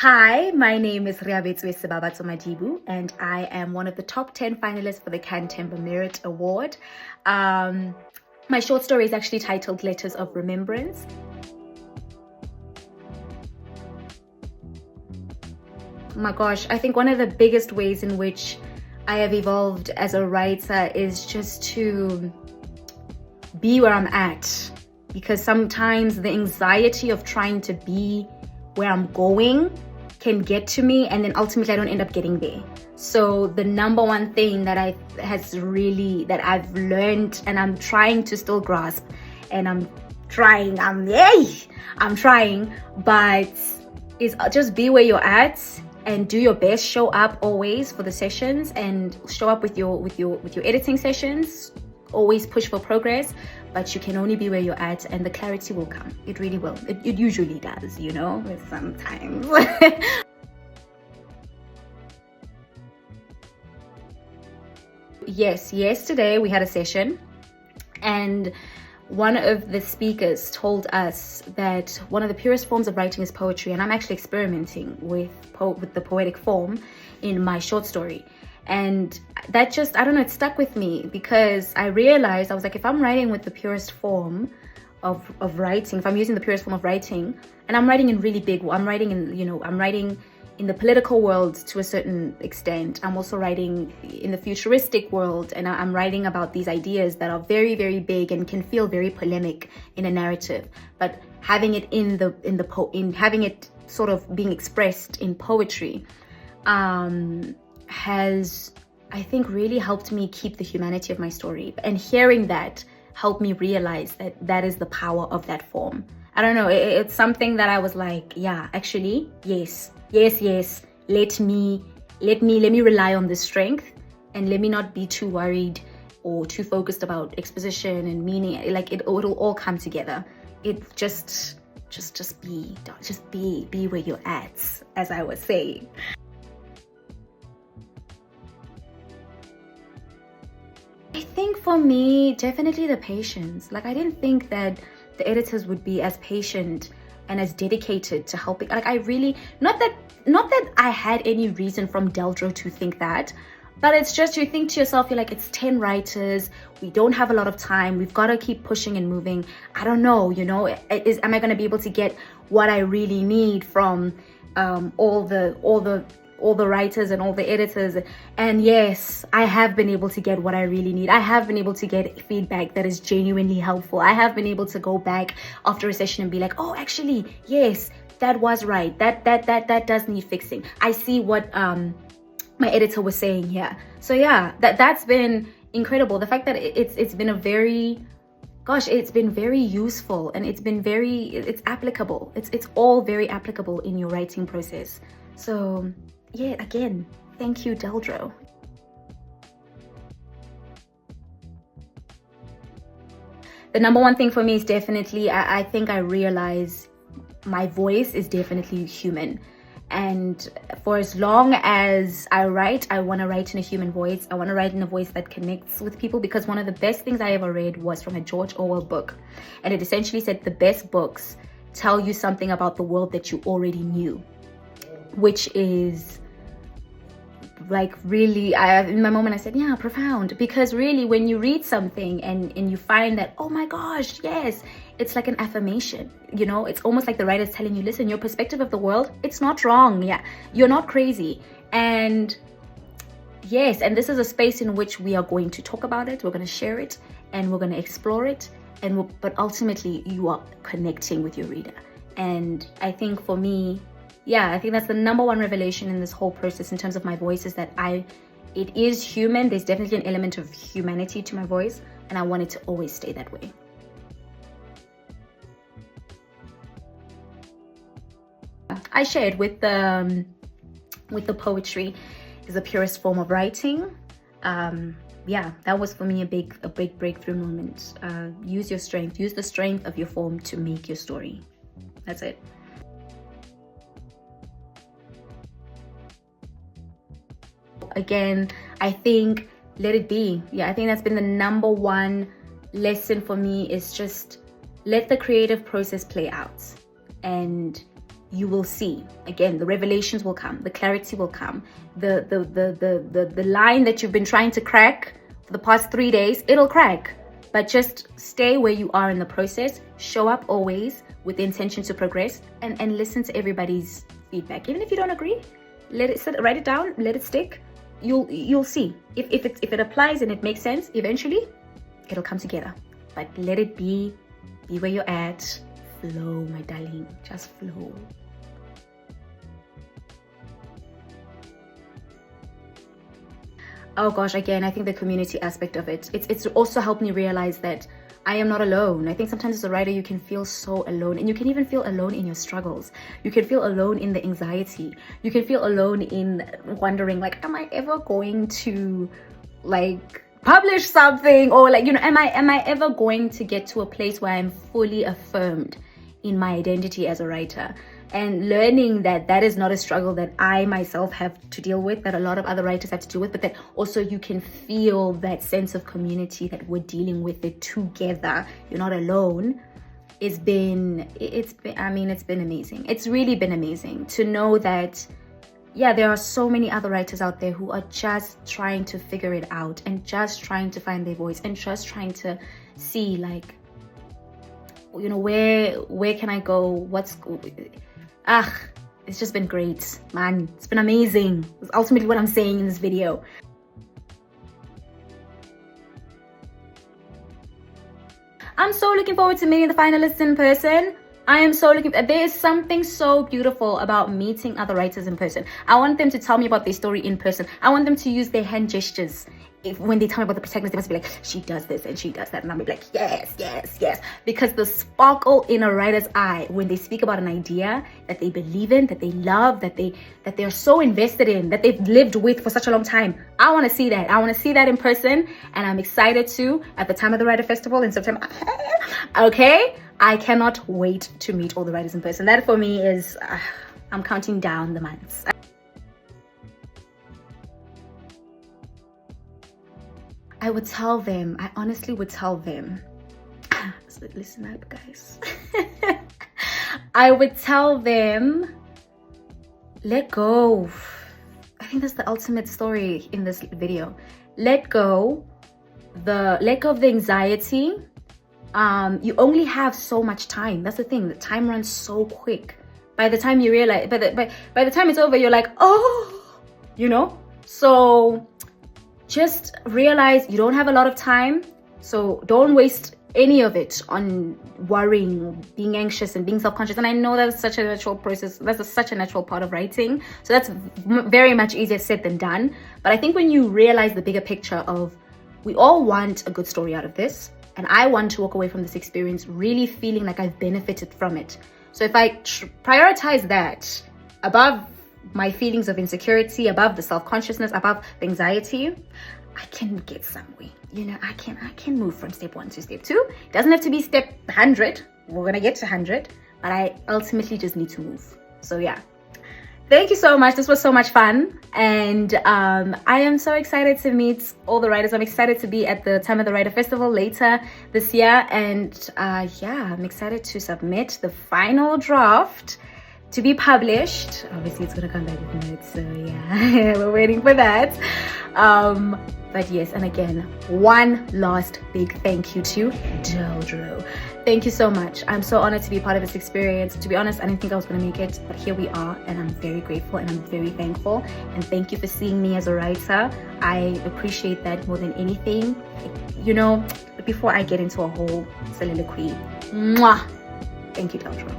Hi, my name is Sebabatso Madibu, and I am one of the top 10 finalists for the Themba Merit Award. My short story is actually titled Letters of Remembrance. My gosh, I think one of the biggest ways in which I have evolved as a writer is just to be where I'm at, because sometimes the anxiety of trying to be where I'm going can get to me, and then ultimately I don't end up getting there. So the number one thing that I've learned, and I'm trying to still grasp, and I'm trying, but is just be where you're at and do your best. Show up always for the sessions, and show up with your editing sessions. Always push for progress, but you can only be where you're at, and the clarity will come. It really will. It usually does, you know, sometimes. Yes, yesterday we had a session, and one of the speakers told us that one of the purest forms of writing is poetry, and I'm actually experimenting with the poetic form in my short story. And that just, I don't know, it stuck with me, because I realized, I was like, if I'm writing with the purest form of writing, if I'm using the purest form of writing, and I'm writing in really big, I'm writing in the political world to a certain extent. I'm also writing in the futuristic world, and I'm writing about these ideas that are very, very big and can feel very polemic in a narrative. But having it having it sort of being expressed in poetry, has, I think, really helped me keep the humanity of my story. And hearing that helped me realize that that is the power of that form. I don't know, it's something that I was like, yeah, actually, yes. Let me rely on this strength, and let me not be too worried or too focused about exposition and meaning. Like it'll all come together. It just be where you're at, as I was saying. I think for me, definitely the patience. Like, I didn't think that the editors would be as patient and as dedicated to helping. Like, I really, not that I had any reason from DALRO to think that, but it's just, you think to yourself, you're like, it's 10 writers, we don't have a lot of time, we've got to keep pushing and moving. I don't know, you know, am I going to be able to get what I really need from all the writers and all the editors? And yes, I have been able to get what I really need. I have been able to get feedback that is genuinely helpful. I have been able to go back after a session and be like, oh, actually, yes, that was right. That does need fixing. I see what my editor was saying here. So yeah, that's been incredible. The fact that it's been a very, gosh, it's been very useful, and it's applicable. It's all very applicable in your writing process. So yeah, again, thank you, DALRO. The number one thing for me is definitely, I think I realize my voice is definitely human. And for as long as I write, I want to write in a human voice. I want to write in a voice that connects with people, because one of the best things I ever read was from a George Orwell book. And it essentially said the best books tell you something about the world that you already knew, which is like, really, in my moment I said, yeah, profound. Because really, when you read something and you find that, oh my gosh, yes, it's like an affirmation, you know, it's almost like the writer's telling you, listen, your perspective of the world, it's not wrong. Yeah, you're not crazy. And yes, and this is a space in which we are going to talk about it, we're going to share it, and we're going to explore it, but ultimately you are connecting with your reader. And I think for me, yeah, I think that's the number one revelation in this whole process in terms of my voice, is that it is human. There's definitely an element of humanity to my voice, and I want it to always stay that way. I shared with the poetry is the purest form of writing. Yeah, that was for me a big breakthrough moment. Use your strength, use the strength of your form to make your story. That's it. Again, I think let it be. Yeah, I think that's been the number one lesson for me, is just let the creative process play out, and you will see, again, the revelations will come, the clarity will come, the line that you've been trying to crack for the past 3 days, it'll crack. But just stay where you are in the process, show up always with the intention to progress, and listen to everybody's feedback. Even if you don't agree, let it sit, write it down, let it stick. You'll see if it applies and it makes sense. Eventually it'll come together, but let it be where you're at. Flow, my darling, just flow. Oh gosh, again, I think the community aspect of it's also helped me realize that I am not alone. I think sometimes as a writer, you can feel so alone, and you can even feel alone in your struggles. You can feel alone in the anxiety. You can feel alone in wondering, like, am I ever going to like publish something, or like, you know, am I ever going to get to a place where I'm fully affirmed in my identity as a writer? And learning that that is not a struggle that I myself have to deal with, that a lot of other writers have to deal with, but that also you can feel that sense of community, that we're dealing with it together, you're not alone. It's been amazing. It's really been amazing to know that, yeah, there are so many other writers out there who are just trying to figure it out, and just trying to find their voice, and just trying to see, like, you know, where can I go? It's just been great, man. It's been amazing. It's ultimately what I'm saying in this video. I'm so looking forward to meeting the finalists in person. I am so looking. There is something so beautiful about meeting other writers in person. I want them to tell me about their story in person. I want them to use their hand gestures. When they tell me about the protagonist, they must be like, she does this and she does that, and I'll be like, yes, yes, yes. Because the sparkle in a writer's eye when they speak about an idea that they believe in, that they love, that they're so invested in, that they've lived with for such a long time. I want to see that. I want to see that in person, and I'm excited to at the time of the Writer Festival in September. Okay, I cannot wait to meet all the writers in person. That for me is, I'm counting down the months. I would tell them, I honestly would tell them, so listen up, guys. I would tell them, let go. I think that's the ultimate story in this video. Let go of the anxiety. You only have so much time. That's the thing. The time runs so quick. By the time you realize, by the time it's over, you're like, oh, you know. So just realize you don't have a lot of time, so don't waste any of it on worrying, being anxious, and being self-conscious. And I know that's such a natural process. That's such a natural part of writing. So that's very much easier said than done. But I think when you realize the bigger picture of, we all want a good story out of this, and I want to walk away from this experience really feeling like I've benefited from it. So if I prioritize that above my feelings of insecurity, above the self-consciousness, above the anxiety, I can get somewhere. You know, I can move from step 1 to step 2. It doesn't have to be step 100. We're gonna get to 100, but I ultimately just need to move. So yeah, thank you so much. This was so much fun, and I am so excited to meet all the writers. I'm excited to be at the Time of the Writer Festival later this year, and yeah, I'm excited to submit the final draft to be published. Obviously, it's gonna come back with notes, so yeah, we're waiting for that. But yes, and again, one last big thank you to DALRO. Thank you so much. I'm so honored to be part of this experience. To be honest, I didn't think I was gonna make it, but here we are, and I'm very grateful and I'm very thankful. And thank you for seeing me as a writer. I appreciate that more than anything. You know, before I get into a whole soliloquy, mwah, thank you, DALRO.